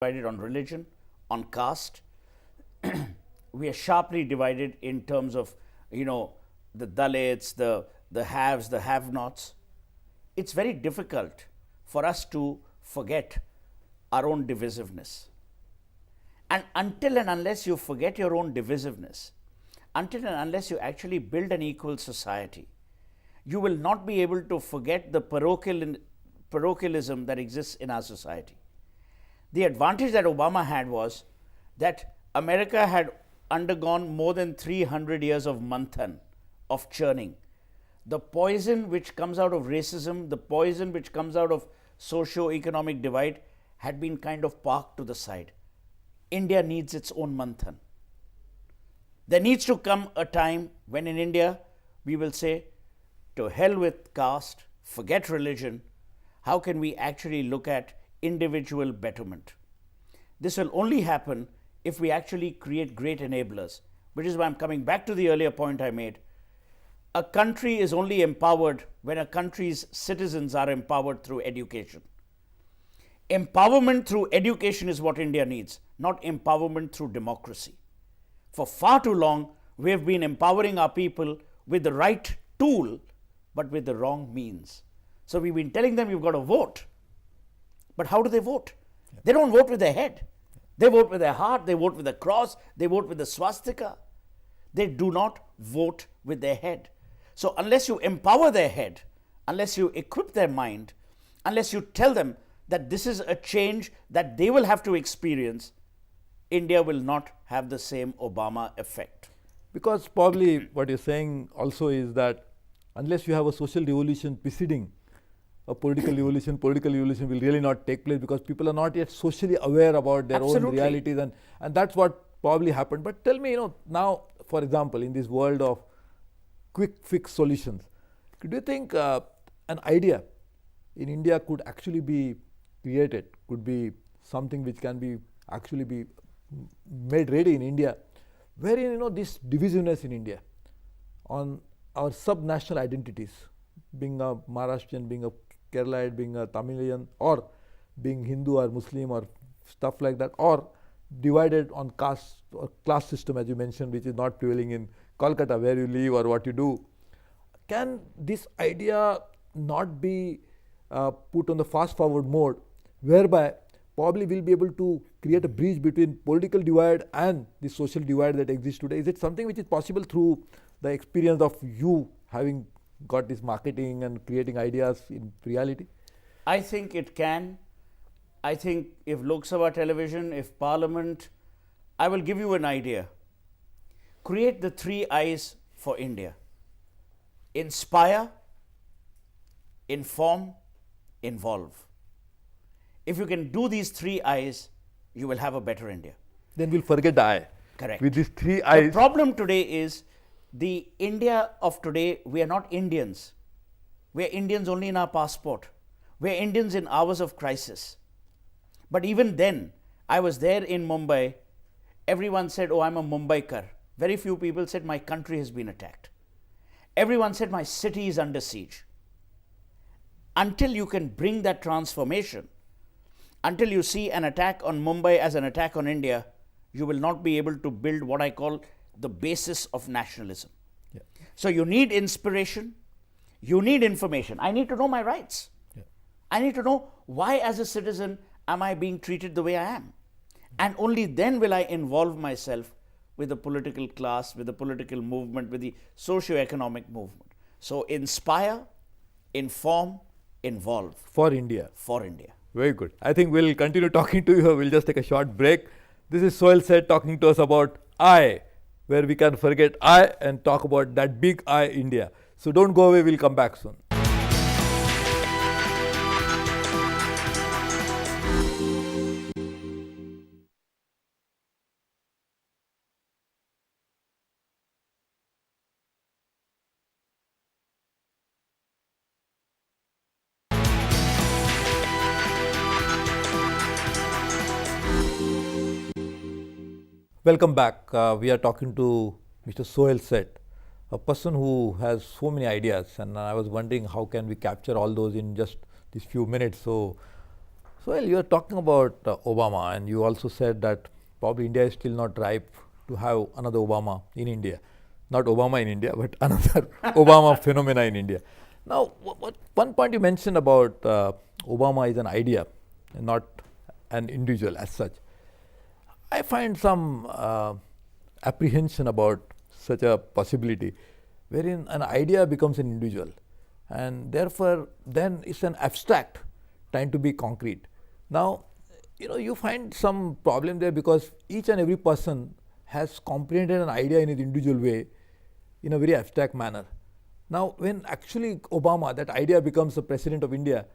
divided on religion, on caste. We are sharply divided in terms of, the Dalits, the haves, the have-nots. It's very difficult for us to forget our own divisiveness. And until and unless you forget your own divisiveness, until and unless you actually build an equal society, you will not be able to forget the parochialism that exists in our society. The advantage that Obama had was that America had undergone more than 300 years of manthan, of churning. The poison which comes out of racism, the poison which comes out of socio-economic divide had been kind of parked to the side. India needs its own manthan. There needs to come a time when in India we will say, to hell with caste, forget religion, how can we actually look at individual betterment? This will only happen if we actually create great enablers, which is why I'm coming back to the earlier point I made. A country is only empowered when a country's citizens are empowered through education. Empowerment through education is what India needs, not empowerment through democracy. For far too long, we have been empowering our people with the right tool, but with the wrong means. So we've been telling them you've got to vote. But how do they vote? Yeah. They don't vote with their head. They vote with their heart, they vote with the cross, they vote with the swastika. They do not vote with their head. So unless you empower their head, unless you equip their mind, unless you tell them that this is a change that they will have to experience, India will not have the same Obama effect. Because probably what you're saying also is that unless you have a social revolution preceding a political revolution will really not take place because people are not yet socially aware about their own realities, and that's what probably happened. But tell me, now, for example, in this world of quick fix solutions, could you think an idea in India could actually be created, could be something which can be actually be made ready in India, wherein this divisiveness in India on our sub-national identities, being a Maharashtrian, being a Keralaite, being a Tamilian, or being Hindu or Muslim or stuff like that, or divided on caste or class system, as you mentioned, which is not prevailing in Kolkata, where you live or what you do. Can this idea not be put on the fast forward mode, whereby probably we'll be able to create a bridge between political divide and the social divide that exists today? Is it something which is possible through the experience of you having got this marketing and creating ideas in reality? I think it can. I think if Lok Sabha television, if Parliament, I will give you an idea. Create the 3 I's for India. Inspire, inform, involve. If you can do these 3 I's, you will have a better India. Then we'll forget the I. Correct. With these 3 I's. The problem today is the India of today, we are not Indians. We are Indians only in our passport. We are Indians in hours of crisis. But even then, I was there in Mumbai. Everyone said, oh, I'm a Mumbaikar. Very few people said, my country has been attacked. Everyone said, my city is under siege. Until you can bring that transformation, until you see an attack on Mumbai as an attack on India, you will not be able to build what I call the basis of nationalism. Yeah. So you need inspiration, you need information. I need to know my rights. Yeah. I need to know why as a citizen am I being treated the way I am. And only then will I involve myself with the political class, with the political movement, with the socio-economic movement. So inspire, inform, involve. For India. For India. Very good. I think we'll continue talking to you. We'll just take a short break. This is Suhail Seth talking to us about I, where we can forget I and talk about that big I, India. So don't go away, we'll come back soon. Welcome back. We are talking to Mr. Suhail Seth, a person who has so many ideas, and I was wondering how can we capture all those in just these few minutes. So Well, you are talking about Obama, and you also said that probably India is still not ripe to have another Obama in India. Not Obama in India, but another Obama phenomena in India. Now, one point you mentioned about Obama is an idea, and not an individual as such. I find some apprehension about such a possibility, wherein an idea becomes an individual, and therefore then it's an abstract trying to be concrete. Now, you find some problem there because each and every person has comprehended an idea in his individual way in a very abstract manner. Now, when actually Obama, that idea becomes the president of India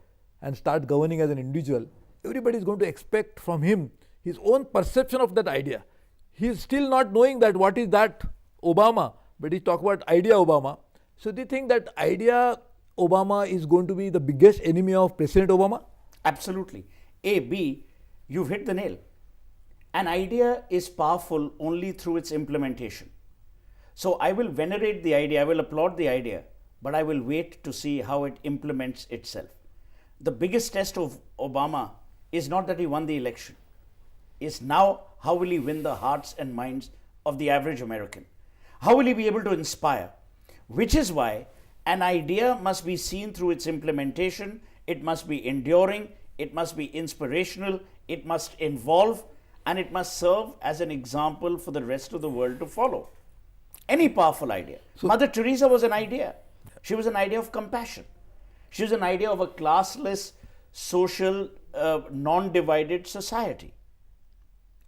and start governing as an individual, everybody is going to expect from him his own perception of that idea. He is still not knowing that what is that Obama, but he talk about idea Obama. So do you think that idea Obama is going to be the biggest enemy of President Obama? Absolutely. B, you've hit the nail. An idea is powerful only through its implementation. So I will venerate the idea, I will applaud the idea, but I will wait to see how it implements itself. The biggest test of Obama is not that he won the election, is now how will he win the hearts and minds of the average American? How will he be able to inspire? Which is why an idea must be seen through its implementation, it must be enduring, it must be inspirational, it must involve, and it must serve as an example for the rest of the world to follow. Any powerful idea. So, Mother Teresa was an idea. She was an idea of compassion. She was an idea of a classless, social, non-divided society.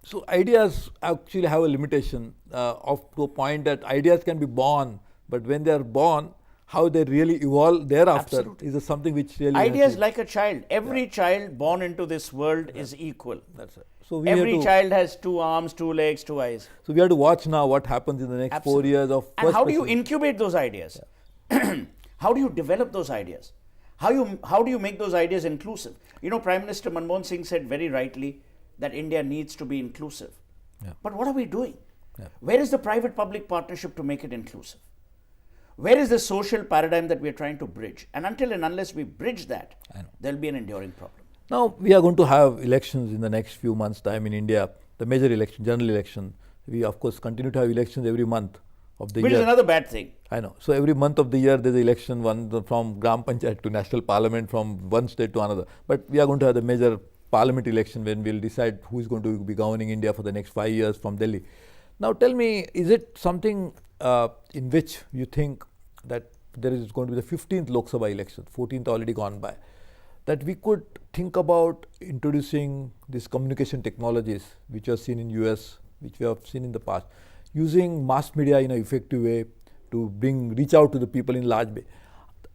So ideas actually have a limitation to a point that ideas can be born, but when they are born, how they really evolve thereafter is something which really... Ideas like a child. Every child born into this world is equal. That's right. So every child has 2 arms, 2 legs, 2 eyes. So we have to watch now what happens in the next 4 years of... And how do you incubate those ideas? Yeah. How do you develop those ideas? How do you make those ideas inclusive? Prime Minister Manmohan Singh said very rightly that India needs to be inclusive. Yeah. But what are we doing? Yeah. Where is the private-public partnership to make it inclusive? Where is the social paradigm that we are trying to bridge? And until and unless we bridge that, there will be an enduring problem. Now, we are going to have elections in the next few months' time in India, the major election, general election. We, of course, continue to have elections every month of the year. Which is another bad thing. I know. So, every month of the year, there is an election, one from Gram Panchayat to National Parliament, from one state to another. But we are going to have the major Parliament election when we will decide who is going to be governing India for the next 5 years from Delhi. Now, tell me, is it something in which you think that there is going to be the 15th Lok Sabha election, 14th already gone by, that we could think about introducing these communication technologies which are seen in US, which we have seen in the past, using mass media in an effective way to reach out to the people in large way.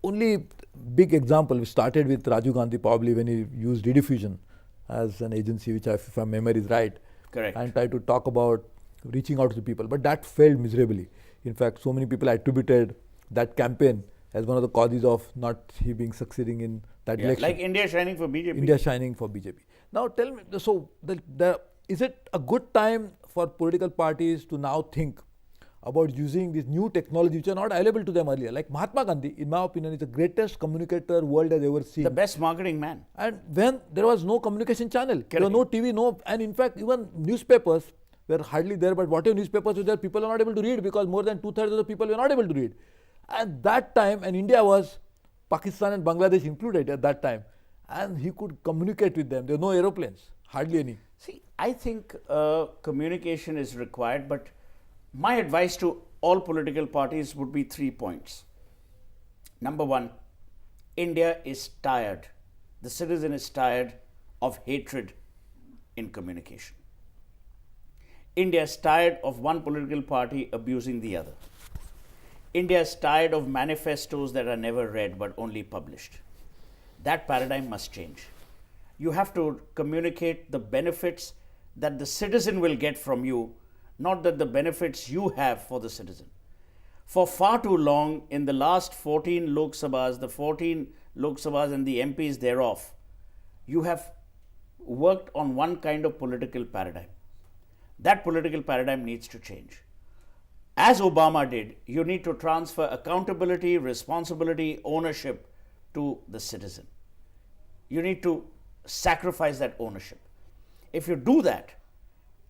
Only big example, we started with Rajiv Gandhi probably when he used rediffusion as an agency, which if my memory is right. Correct. And tried to talk about reaching out to the people, but that failed miserably. In fact, so many people attributed that campaign as one of the causes of not he being succeeding in that election. Like India shining for BJP. India shining for BJP. Now tell me, so is it a good time for political parties to now think about using these new technologies which are not available to them earlier? Like Mahatma Gandhi, in my opinion, is the greatest communicator world has ever seen. The best marketing man. And when there was no communication channel, there was no TV, and in fact even newspapers were hardly there, but whatever newspapers were there, people are not able to read because more than 2/3 of the people were not able to read. At that time, and India was, Pakistan and Bangladesh included at that time, and he could communicate with them. There were no aeroplanes, hardly any. See, I think communication is required, but my advice to all political parties would be 3 points. Number 1, India is tired. The citizen is tired of hatred in communication. India is tired of one political party abusing the other. India is tired of manifestos that are never read but only published. That paradigm must change. You have to communicate the benefits that the citizen will get from you, not that the benefits you have for the citizen. For far too long, in the last 14 Lok Sabhas, the 14 Lok Sabhas and the MPs thereof, you have worked on one kind of political paradigm. That political paradigm needs to change. As Obama did, you need to transfer accountability, responsibility, ownership to the citizen. You need to sacrifice that ownership. If you do that,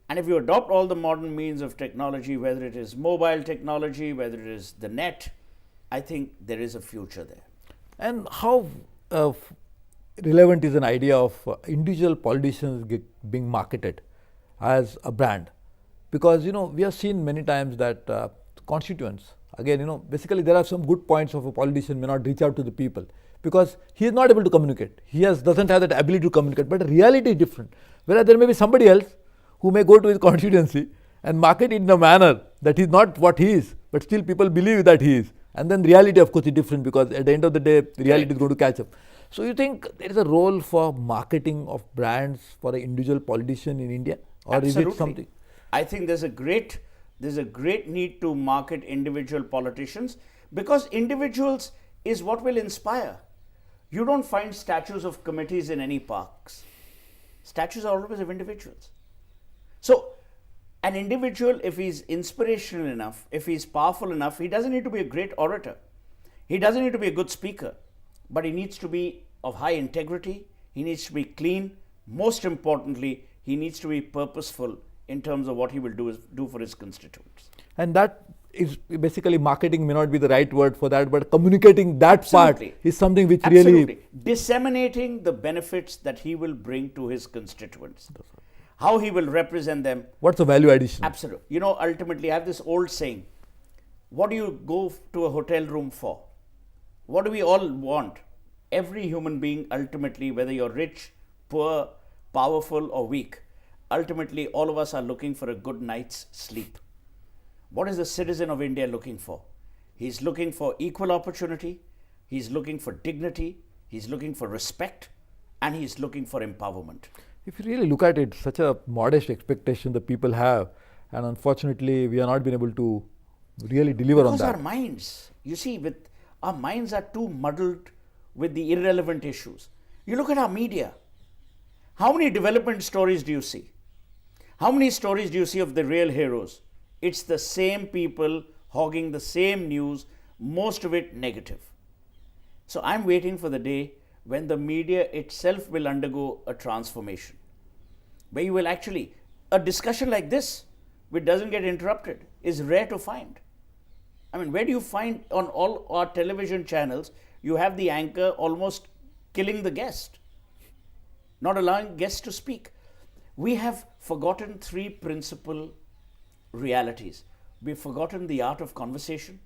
and if you adopt all the modern means of technology, whether it is mobile technology, whether it is the net, I think there is a future there. And how relevant is an idea of individual politicians being marketed as a brand? Because we have seen many times that constituents, again, basically there are some good points of a politician may not reach out to the people because he is not able to communicate. He doesn't have that ability to communicate, but reality is different. Whereas there may be somebody else who may go to his constituency and market it in a manner that he is not what he is, but still people believe that he is. And then reality, of course, is different because at the end of the day, reality is going to catch up. So you think there is a role for marketing of brands for an individual politician in India, or Absolutely. is it something? I think there's a great need to market individual politicians, because individuals is what will inspire. You don't find statues of committees in any parks. Statues are always of individuals. So an individual, if he's inspirational enough, if he's powerful enough, he doesn't need to be a great orator. He doesn't need to be a good speaker, but he needs to be of high integrity. He needs to be clean. Most importantly, he needs to be purposeful in terms of what he will do for his constituents. And that is basically, marketing may not be the right word for that, but communicating that Absolutely. part is something which Absolutely. really Disseminating the benefits that he will bring to his constituents. How he will represent them. What's the value addition? Absolutely. Ultimately, I have this old saying, what do you go to a hotel room for? What do we all want? Every human being, ultimately, whether you're rich, poor, powerful or weak, ultimately all of us are looking for a good night's sleep. What is the citizen of India looking for? He's looking for equal opportunity, he's looking for dignity, he's looking for respect, and he's looking for empowerment. If you really look at it, such a modest expectation the people have, and unfortunately we are not been able to really deliver on that. Because our minds, our minds are too muddled with the irrelevant issues. You look at our media. How many development stories do you see? How many stories do you see of the real heroes? It's the same people hogging the same news, most of it negative. So I'm waiting for the day when the media itself will undergo a transformation, where you will actually, a discussion like this, which doesn't get interrupted, is rare to find. I mean, where do you find on all our television channels, you have the anchor almost killing the guest, not allowing guests to speak? We have forgotten three principal realities. We've forgotten the art of conversation,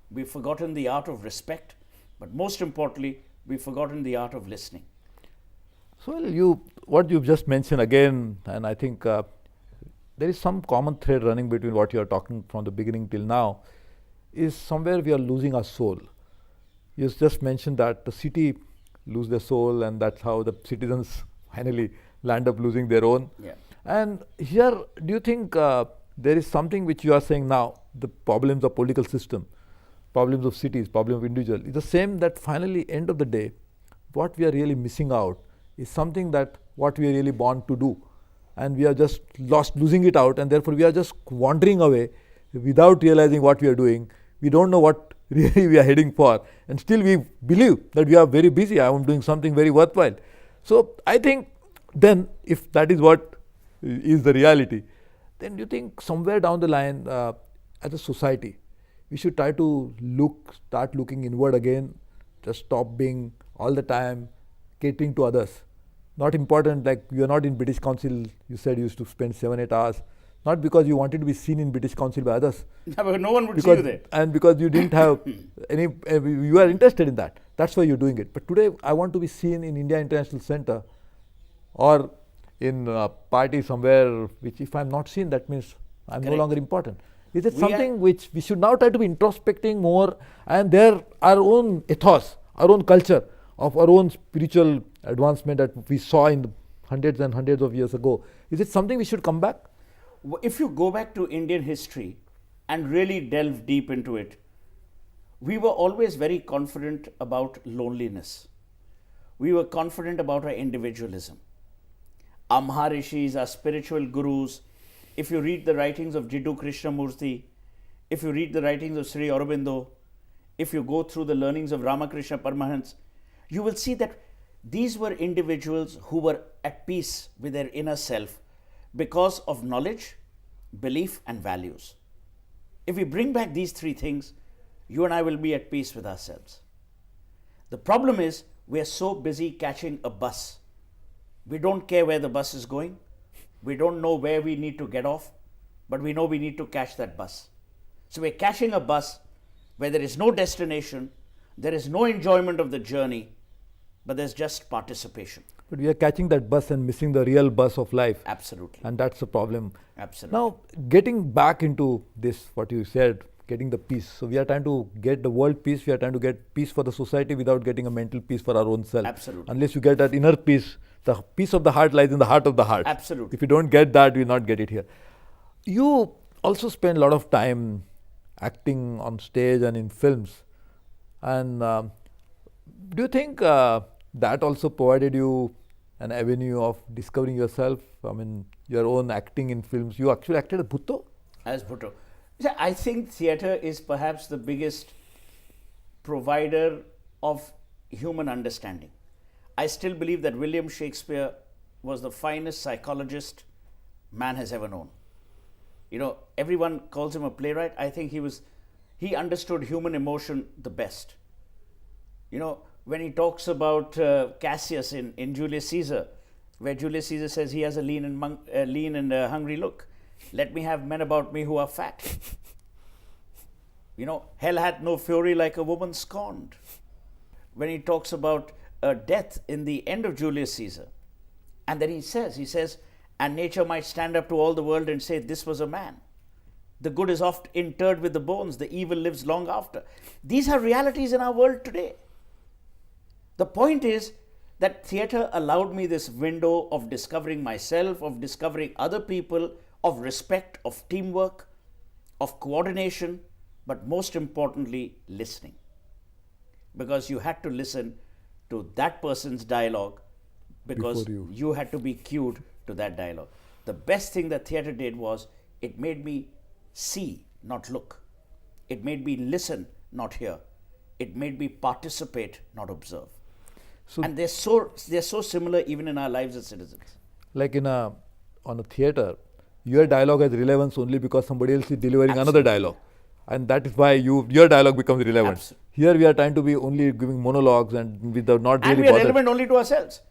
we've forgotten the art of respect, but most importantly, we've forgotten the art of listening. So what you've just mentioned again, and I think there is some common thread running between what you are talking from the beginning till now, is somewhere we are losing our soul. You just mentioned that the city lose their soul, and that's how the citizens finally land up losing their own. Yeah. And here, do you think there is something which you are saying now, the problems of political system, problems of cities, problem of individual, is the same, that finally, end of the day, what we are really missing out is something that what we are really born to do, and we are just losing it out, and therefore we are just wandering away without realizing what we are doing. We don't know what really we are heading for, and still we believe that we are very busy, I am doing something very worthwhile. So I think then, if that is what is the reality, then do you think somewhere down the line, as a society, we should try to start looking inward again, just stop being all the time catering to others? Not important, like you are not in British Council, you said you used to spend 7-8 hours, not because you wanted to be seen in British Council by others. Yeah, but no one would see you there. And because you didn't have you are interested in that. That's why you're doing it. But today, I want to be seen in India International Center or in a party somewhere, which if I'm not seen, that means I'm no longer important. Is it something which we should now try to be introspecting more, and our own ethos, our own culture of our own spiritual advancement that we saw in the hundreds and hundreds of years ago, is it something we should come back? If you go back to Indian history and really delve deep into it, we were always very confident about loneliness. We were confident about our individualism. Our Maharishis, our spiritual gurus, if you read the writings of Jiddu Krishnamurti, if you read the writings of Sri Aurobindo, if you go through the learnings of Ramakrishna Paramahansa, you will see that these were individuals who were at peace with their inner self because of knowledge, belief, and values. If we bring back these three things, you and I will be at peace with ourselves. The problem is we are so busy catching a bus. We don't care where the bus is going. We don't know where we need to get off, but we know we need to catch that bus. So we're catching a bus where there is no destination, there is no enjoyment of the journey, but there's just participation. But we are catching that bus and missing the real bus of life. Absolutely. And that's the problem. Absolutely. Now, getting back into this, what you said, getting the peace. So we are trying to get the world peace. We are trying to get peace for the society without getting a mental peace for our own self. Absolutely. Unless you get that inner peace, the peace of the heart lies in the heart of the heart. Absolutely. If you don't get that, you will not get it here. You also spend a lot of time acting on stage and in films. And do you think that also provided you an avenue of discovering yourself? I mean, your own acting in films. You actually acted as Bhutto? As Bhutto. I think theatre is perhaps the biggest provider of human understanding. I still believe that William Shakespeare was the finest psychologist man has ever known. You know, everyone calls him a playwright. I think he understood human emotion the best. You know, when he talks about Cassius in Julius Caesar, where Julius Caesar says he has a lean and hungry look. Let me have men about me who are fat. You know, hell hath no fury like a woman scorned. When he talks about death in the end of Julius Caesar, and then he says, and nature might stand up to all the world and say, this was a man. The good is oft interred with the bones, the evil lives long after. These are realities in our world today. The point is that theatre allowed me this window of discovering myself, of discovering other people, of respect, of teamwork, of coordination, but most importantly, listening. Because you had to listen to that person's dialogue because you had to be cued to that dialogue. The best thing that theatre did was it made me see, not look. It made me listen, not hear. It made me participate, not observe. And they're so similar even in our lives as citizens. Like on a theatre, your dialogue has relevance only because somebody else is delivering another dialogue. And that is why your dialogue becomes relevant. Absolutely. Here we are trying to be only giving monologues and without not really and we are relevant only to ourselves.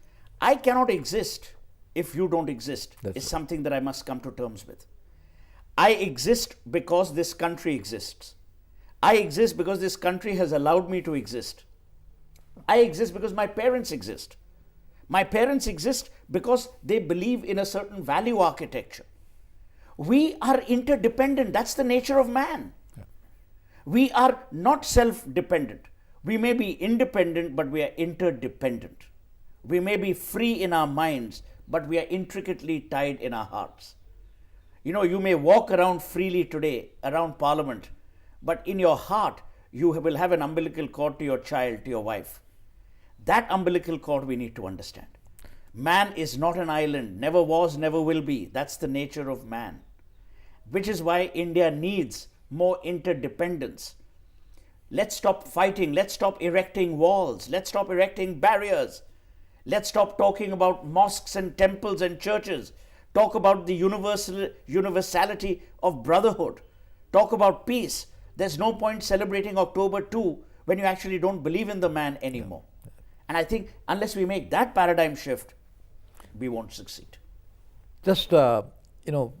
I cannot exist if you don't exist. It's something that I must come to terms with. I exist because this country exists. I exist because this country has allowed me to exist. I exist because my parents exist. My parents exist because they believe in a certain value architecture. We are interdependent. That's the nature of man. Yeah. We are not self-dependent. We may be independent, but we are interdependent. We may be free in our minds, but we are intricately tied in our hearts. You know, you may walk around freely today around Parliament, but in your heart, you will have an umbilical cord to your child, to your wife. That umbilical cord we need to understand. Man is not an island, never was, never will be. That's the nature of man. Which is why India needs more interdependence. Let's stop fighting. Let's stop erecting walls. Let's stop erecting barriers. Let's stop talking about mosques and temples and churches. Talk about the universality of brotherhood. Talk about peace. There's no point celebrating October 2 when you actually don't believe in the man anymore. Yeah. And I think unless we make that paradigm shift, we won't succeed. Just,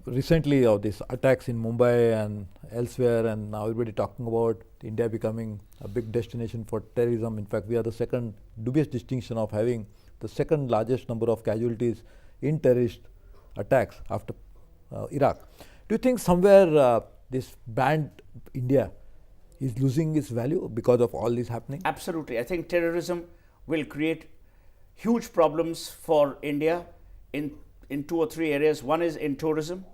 recently these attacks in Mumbai and elsewhere, and now everybody talking about India becoming a big destination for terrorism. In fact, we are the second dubious distinction of having the second largest number of casualties in terrorist attacks after Iraq. Do you think somewhere this brand India is losing its value because of all this happening? Absolutely. I think terrorism will create huge problems for India in 2 or 3 areas. One is in tourism.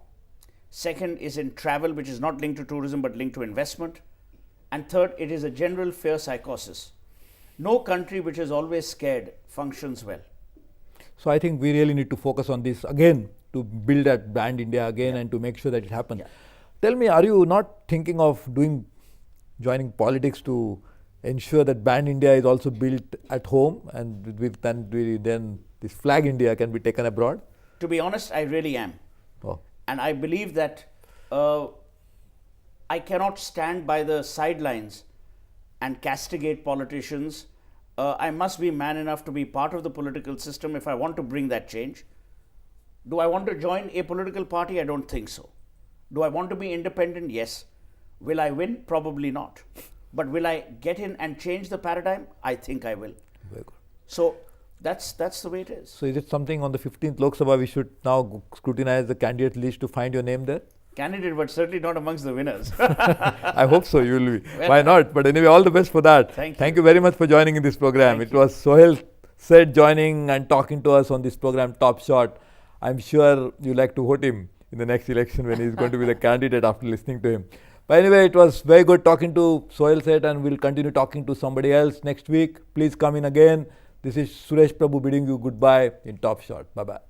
Second is in travel, which is not linked to tourism but linked to investment. And third, it is a general fear psychosis. No country which is always scared functions well. So I think we really need to focus on this again to build that brand India again and to make sure that it happens. Yeah. Tell me, are you not thinking of joining politics to ensure that Band India is also built at home, and then this Flag India can be taken abroad? To be honest, I really am. Oh. And I believe that I cannot stand by the sidelines and castigate politicians. I must be man enough to be part of the political system if I want to bring that change. Do I want to join a political party? I don't think so. Do I want to be independent? Yes. Will I win? Probably not. But will I get in and change the paradigm? I think I will. Very good. So that's the way it is. So is it something on the 15th Lok Sabha we should now scrutinize the candidate list to find your name there? Candidate, but certainly not amongst the winners. I hope so, you will be. Why not? But anyway, all the best for that. Thank you very much for joining in this program. It was Suhail, Seth joining and talking to us on this program, Top Shot. I'm sure you like to vote him in the next election when he's going to be the candidate after listening to him. But anyway, it was very good talking to Suhail, Seth, and we'll continue talking to somebody else next week. Please come in again. This is Suresh Prabhu bidding you goodbye in Top Shot. Bye-bye.